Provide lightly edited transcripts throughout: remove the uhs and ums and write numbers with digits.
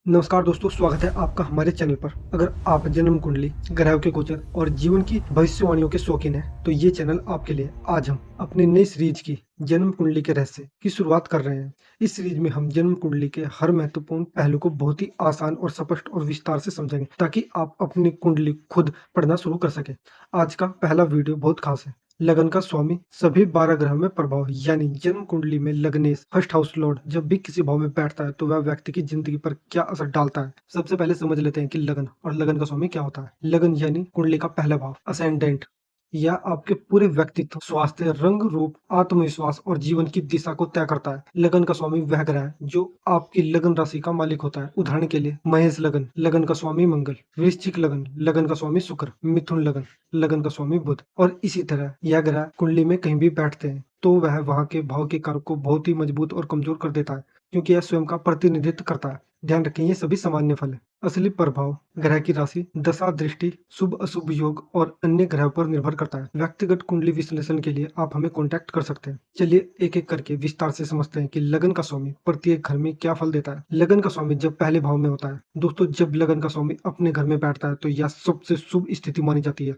नमस्कार दोस्तों, स्वागत है आपका हमारे चैनल पर। अगर आप जन्म कुंडली, ग्रहों के गोचर और जीवन की भविष्यवाणियों के शौकीन हैं, तो ये चैनल आपके लिए। आज हम अपनी नई सीरीज की जन्म कुंडली के रहस्य की शुरुआत कर रहे हैं। इस सीरीज में हम जन्म कुंडली के हर महत्वपूर्ण पहलू को बहुत ही आसान और स्पष्ट और विस्तार से समझेंगे, ताकि आप अपनी कुंडली खुद पढ़ना शुरू कर सकें। आज का पहला वीडियो बहुत खास है। लगन का स्वामी सभी 12 ग्रह में प्रभाव, यानी जन्म कुंडली में लगनेश फर्स्ट हाउस लॉर्ड जब भी किसी भाव में बैठता है तो वह व्यक्ति की जिंदगी पर क्या असर डालता है। सबसे पहले समझ लेते हैं कि लगन और लगन का स्वामी क्या होता है। लगन यानी कुंडली का पहला भाव, असेंडेंट। यह आपके पूरे व्यक्तित्व, स्वास्थ्य, रंग रूप, आत्मविश्वास और जीवन की दिशा को तय करता है। लगन का स्वामी वह ग्रह है जो आपकी लगन राशि का मालिक होता है। उदाहरण के लिए महेश लगन, लगन का स्वामी मंगल। वृश्चिक लगन, लगन का स्वामी शुक्र। मिथुन लगन, लगन का स्वामी बुध। और इसी तरह यह ग्रह कुंडली में कहीं भी बैठते हैं तो वह वहां के भाव के कारक को बहुत ही मजबूत और कमजोर कर देता है, क्योंकि यह स्वयं का प्रतिनिधित्व करता है। ध्यान रखें, ये सभी सामान्य फल है। असली प्रभाव ग्रह की राशि, दशा, दृष्टि, शुभ अशुभ योग और अन्य ग्रह पर निर्भर करता है। व्यक्तिगत कुंडली विश्लेषण के लिए आप हमें कांटेक्ट कर सकते हैं। चलिए एक एक करके विस्तार से समझते हैं कि लगन का स्वामी प्रत्येक घर में क्या फल देता है। लगन का स्वामी जब पहले भाव में होता है, दोस्तों, जब लगन का स्वामी अपने घर में बैठता है तो यह सबसे शुभ स्थिति मानी जाती है।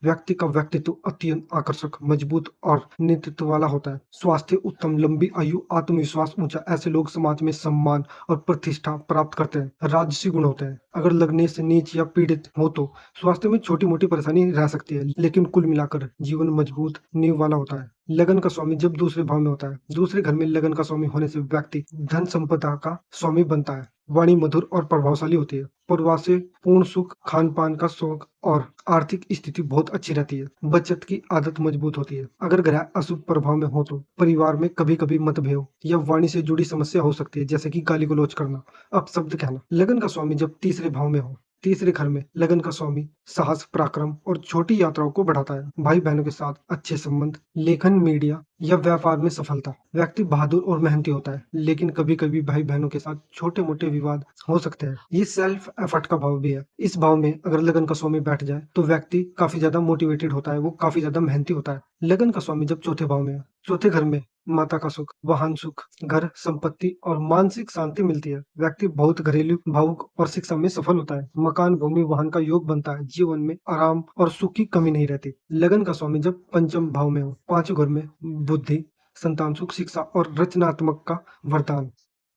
व्यक्ति का व्यक्तित्व अत्यंत आकर्षक, मजबूत और नेतृत्व वाला होता है। स्वास्थ्य उत्तम, लंबी आयु, आत्मविश्वास ऊंचा। ऐसे लोग समाज में सम्मान और प्रतिष्ठा प्राप्त करते हैं। राजसी गुण होते हैं। अगर लगने से नीच या पीड़ित हो तो स्वास्थ्य में छोटी मोटी परेशानी रह सकती है, लेकिन कुल मिलाकर जीवन मजबूत नींव वाला होता है। लगन का स्वामी जब दूसरे भाव में होता है, दूसरे घर में लगन का स्वामी होने से व्यक्ति धन संपदा का स्वामी बनता है। वाणी मधुर और प्रभावशाली होती है। परिवार से पूर्ण सुख, खान पान का शौक और आर्थिक स्थिति बहुत अच्छी रहती है। बचत की आदत मजबूत होती है। अगर ग्रह अशुभ प्रभाव में हो तो परिवार में कभी कभी मतभेद या वाणी से जुड़ी समस्या हो सकती है, जैसे कि गाली गलौज करना, अपशब्द कहना। लगन का स्वामी जब तीसरे भाव में हो, तीसरे घर में लगन का स्वामी साहस, पराक्रम और छोटी यात्राओं को बढ़ाता है। भाई बहनों के साथ अच्छे संबंध, लेखन, मीडिया या व्यापार में सफलता। व्यक्ति बहादुर और मेहनती होता है, लेकिन कभी कभी भाई बहनों के साथ छोटे मोटे विवाद हो सकते हैं। ये सेल्फ एफर्ट का भाव भी है। इस भाव में अगर लगन का स्वामी बैठ जाए तो व्यक्ति काफी ज्यादा मोटिवेटेड होता है, वो काफी ज्यादा मेहनती होता है। लगन का स्वामी जब चौथे भाव में है, चौथे घर में माता का सुख, वाहन सुख, घर, संपत्ति और मानसिक शांति मिलती है। व्यक्ति बहुत घरेलू, भावुक और शिक्षा में सफल होता है। मकान, भूमि, वाहन का योग बनता है। जीवन में आराम और सुख की कमी नहीं रहती। लगन का स्वामी जब पंचम भाव में हो, पांचवें घर में बुद्धि, संतान सुख, शिक्षा और रचनात्मक का वरदान।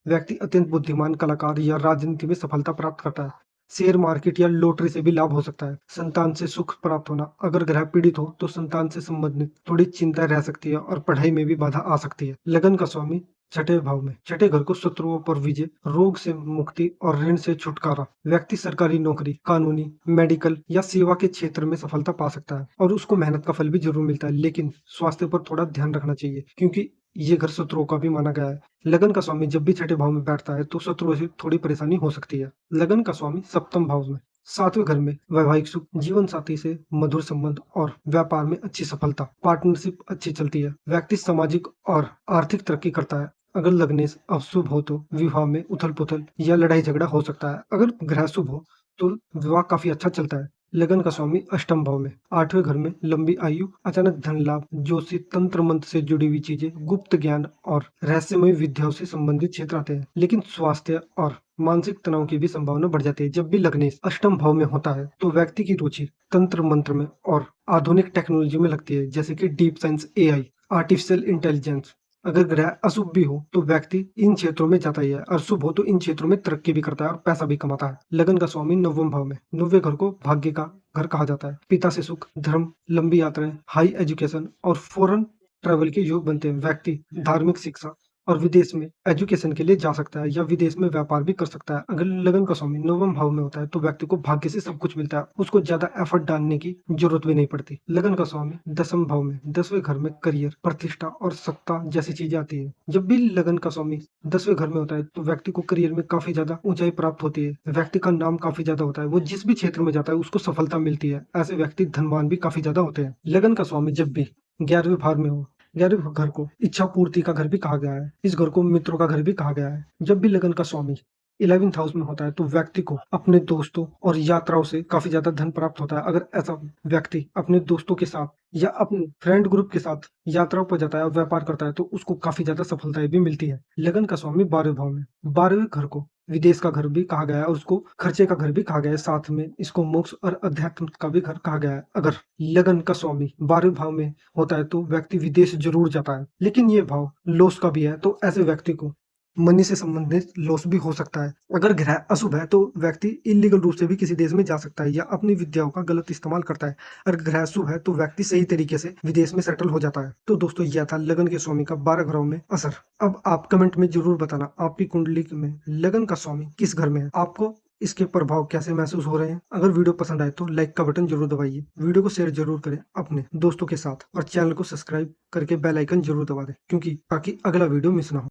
व्यक्ति अत्यंत बुद्धिमान, कलाकार या राजनीति में सफलता प्राप्त करता है। शेयर मार्केट या लॉटरी से भी लाभ हो सकता है। संतान से सुख प्राप्त होना। अगर ग्रह पीड़ित हो तो संतान से संबंधित थोड़ी चिंता रह सकती है और पढ़ाई में भी बाधा आ सकती है। लगन का स्वामी छठे भाव में, छठे घर को शत्रुओं पर विजय, रोग से मुक्ति और ऋण से छुटकारा। व्यक्ति सरकारी नौकरी, कानूनी, मेडिकल या सेवा के क्षेत्र में सफलता पा सकता है और उसको मेहनत का फल भी जरूर मिलता है, लेकिन स्वास्थ्य पर थोड़ा ध्यान रखना चाहिए, क्योंकि ये घर शत्रुओं का भी माना गया है। लगन का स्वामी जब भी छठे भाव में बैठता है तो शत्रुओं से थोड़ी परेशानी हो सकती है। लगन का स्वामी सप्तम भाव में, सातवें घर में वैवाहिक सुख, जीवन साथी से मधुर संबंध और व्यापार में अच्छी सफलता, पार्टनरशिप अच्छी चलती है। व्यक्ति सामाजिक और आर्थिक तरक्की करता है। अगर लग्नेश अशुभ हो तो विवाह में उथल पुथल या लड़ाई झगड़ा हो सकता है। अगर ग्रह शुभ हो तो विवाह काफी अच्छा चलता है। लगन का स्वामी अष्टम भाव में, आठवें घर में लंबी आयु, अचानक धन लाभ, ज्योतिष, तंत्र मंत्र से जुड़ी हुई चीजें, गुप्त ज्ञान और रहस्यमय विद्याओं से संबंधित क्षेत्र आते हैं। लेकिन स्वास्थ्य और मानसिक तनाव की भी संभावना बढ़ जाती है। जब भी लग्नेश अष्टम भाव में होता है तो व्यक्ति की रुचि तंत्र मंत्र में और आधुनिक टेक्नोलॉजी में लगती है, जैसे कि deep science, AI, artificial intelligence. अगर ग्रह अशुभ भी हो तो व्यक्ति इन क्षेत्रों में जाता ही है, और शुभ हो तो इन क्षेत्रों में तरक्की भी करता है और पैसा भी कमाता है। लगन का स्वामी नवम भाव में, नौवें घर को भाग्य का घर कहा जाता है। पिता से सुख, धर्म, लंबी यात्राएं, हाई एजुकेशन और फॉरेन ट्रैवल के योग बनते हैं। व्यक्ति धार्मिक शिक्षा और विदेश में एजुकेशन के लिए जा सकता है या विदेश में व्यापार भी कर सकता है। अगर लगन का स्वामी नवम भाव में होता है तो व्यक्ति को भाग्य से सब कुछ मिलता है, उसको ज्यादा एफर्ट डालने की जरूरत भी नहीं पड़ती। लगन का स्वामी दसम भाव में, दसवें घर में करियर, प्रतिष्ठा और सत्ता जैसी चीजें आती है। जब भी लगन का स्वामी दसवें घर में होता है तो व्यक्ति को करियर में काफी ज्यादा ऊंचाई प्राप्त होती है। व्यक्ति का नाम काफी ज्यादा होता है, वो जिस भी क्षेत्र में जाता है उसको सफलता मिलती है। ऐसे व्यक्ति धनवान भी काफी ज्यादा होते हैं। लगन का स्वामी जब भी 11वें भाव में हो, 11वें घर को इच्छा पूर्ति का घर भी कहा गया है। इस घर को मित्रों का घर भी कहा गया है। जब भी लगन का स्वामी 11th हाउस में होता है तो व्यक्ति को अपने दोस्तों और यात्राओं से काफी ज्यादा धन प्राप्त होता है। अगर ऐसा व्यक्ति अपने दोस्तों के साथ या अपने फ्रेंड ग्रुप के साथ यात्राओं पर जाता है और व्यापार करता है तो उसको काफी ज्यादा सफलताएं भी मिलती है। लगन का स्वामी 12वें भाव में, 12वें घर को विदेश का घर भी कहा गया है और उसको खर्चे का घर भी कहा गया है। साथ में इसको मोक्ष और अध्यात्म का भी घर कहा गया है। अगर लगन का स्वामी 12वें भाव में होता है तो व्यक्ति विदेश जरूर जाता है, लेकिन ये भाव लॉस का भी है, तो ऐसे व्यक्ति को मनी से संबंधित लॉस भी हो सकता है। अगर ग्रह अशुभ है तो व्यक्ति इलीगल रूप से भी किसी देश में जा सकता है या अपनी विद्याओं का गलत इस्तेमाल करता है। अगर ग्रह शुभ है तो व्यक्ति सही तरीके से विदेश में सेटल हो जाता है। तो दोस्तों, यह था लगन के स्वामी का 12 ग्रहों में असर। अब आप कमेंट में जरूर बताना आपकी कुंडली में लगन का स्वामी किस घर में है, आपको इसके प्रभाव कैसे महसूस हो रहे हैं। अगर वीडियो पसंद आए तो लाइक का बटन जरूर दबाइए, वीडियो को शेयर जरूर करें अपने दोस्तों के साथ और चैनल को सब्सक्राइब करके बेल आइकन जरूर दबा दें, क्योंकि ताकि अगला वीडियो मिस ना हो।